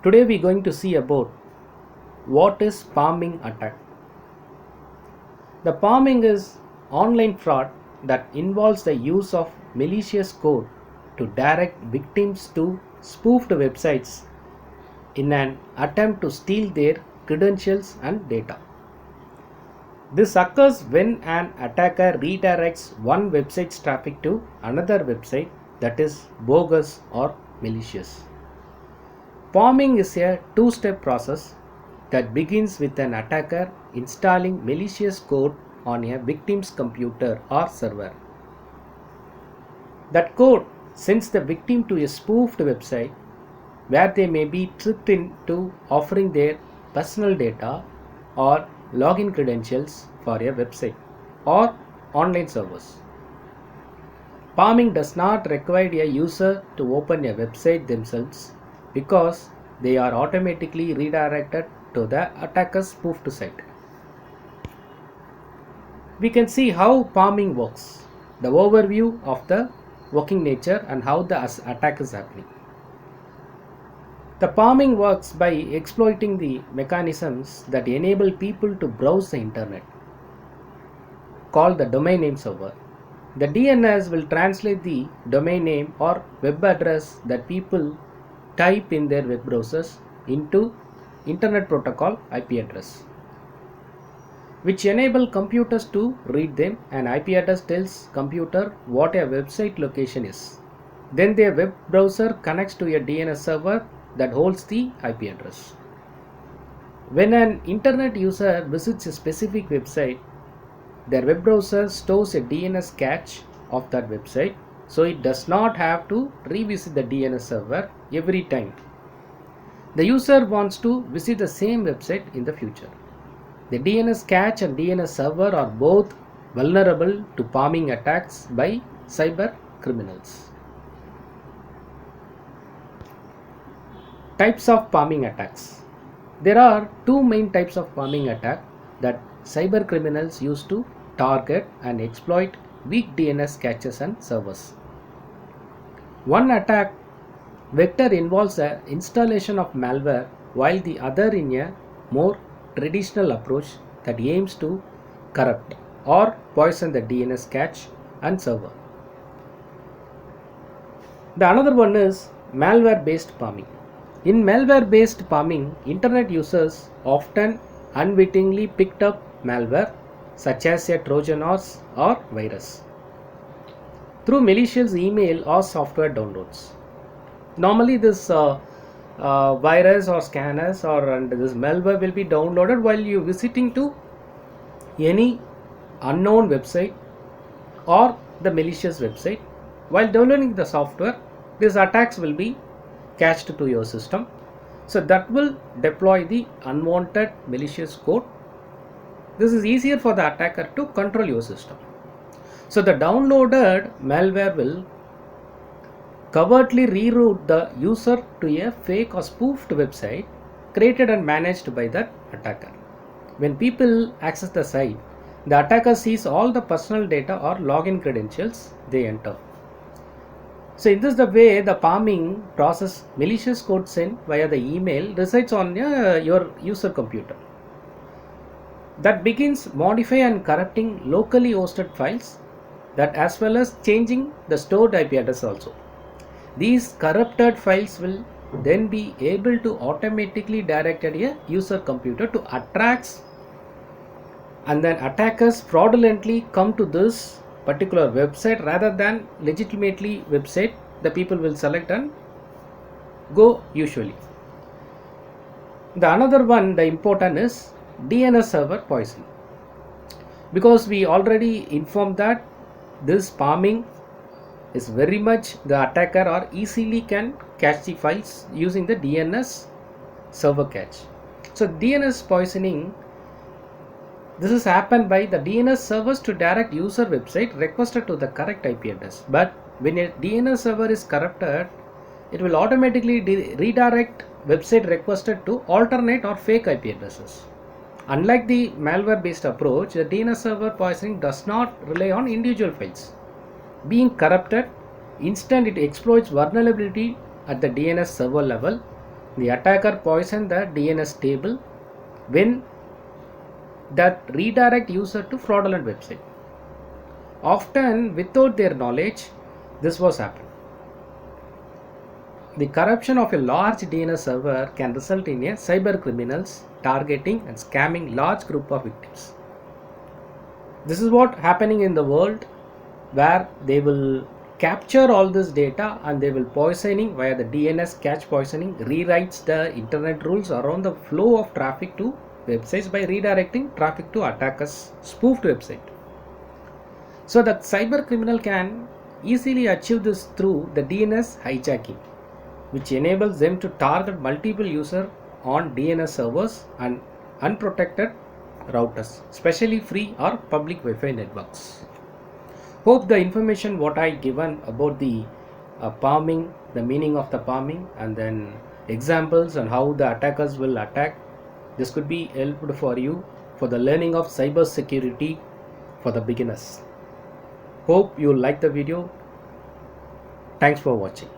Today we are going to see about what is palming attack. The palming is online fraud that involves the use of malicious code to direct victims to spoofed websites in an attempt to steal their credentials and data. This occurs when an attacker redirects one website's traffic to another website that is bogus or malicious. Palming is a two-step process that begins with an attacker installing malicious code on a victim's computer or server. That code sends the victim to a spoofed website where they may be tricked into offering their personal data or login credentials for a website or online service. Palming does not require a user to open a website themselves because they are automatically redirected to the attacker's spoofed site. We can see how palming works, the overview of the working nature and how the attack is happening. The palming works by exploiting the mechanisms that enable people to browse the internet, called the domain name server. The DNS will translate the domain name or web address that people type in their web browsers into Internet Protocol IP address, which enable computers to read them. An IP address tells computer what a website location is. Then their web browser connects to a DNS server that holds the IP address. When an internet user visits a specific website, their web browser stores a DNS cache of that website, so it does not have to revisit the DNS server every time the user wants to visit the same website in the future. The DNS cache and DNS server are both vulnerable to palming attacks by cyber criminals. Types of palming attacks. There are two main types of palming attack that cyber criminals use to target and exploit weak DNS caches and servers. One attack vector involves the installation of malware, while the other in a more traditional approach that aims to corrupt or poison the DNS cache and server. The another one is malware based palming. In malware based palming, internet users often unwittingly picked up malware such as a Trojan horse or virus through malicious email or software downloads. Normally this virus or scanners and this malware will be downloaded while you visiting to any unknown website or the malicious website. While downloading the software, these attacks will be cached to your system, so that will deploy the unwanted malicious code. This is easier for the attacker to control your system. So the downloaded malware will covertly reroute the user to a fake or spoofed website created and managed by that attacker. When people access the site, the attacker sees all the personal data or login credentials they enter. So in this the way the palming process malicious code sent via the email resides on your user computer. That begins modify and corrupting locally hosted files, that as well as changing the stored IP address also. These corrupted files will then be able to automatically direct a user computer to attracts, and then attackers fraudulently come to this particular website rather than legitimately website the people will select and go usually. The another one, the important is DNS server poisoning, because we already informed that this palming is very much the attacker or easily can cache the files using the DNS server cache. So DNS poisoning, this is happened by the DNS servers to direct user website requested to the correct IP address. But when a DNS server is corrupted, it will automatically redirect website requested to alternate or fake IP addresses. Unlike the malware based approach, the DNS server poisoning does not rely on individual files being corrupted. Instead, it exploits vulnerability at the DNS server level The attacker poisoned the DNS table when that redirect user to fraudulent website. Often without their knowledge, this was happening. The corruption of a large DNS server can result in a cyber criminals targeting and scamming large group of victims. This is what happening in the world, where they will capture all this data and they will poisoning via the DNS cache poisoning, rewrites the internet rules around the flow of traffic to websites by redirecting traffic to attackers' spoofed website. So the cyber criminal can easily achieve this through the DNS hijacking, which enables them to target multiple users on DNS servers and unprotected routers, especially free or public Wi-Fi networks. Hope the information what I given about the palming, the meaning of the palming, and then examples and how the attackers will attack, this could be helpful for you for the learning of cyber security for the beginners. Hope you like the video. Thanks for watching.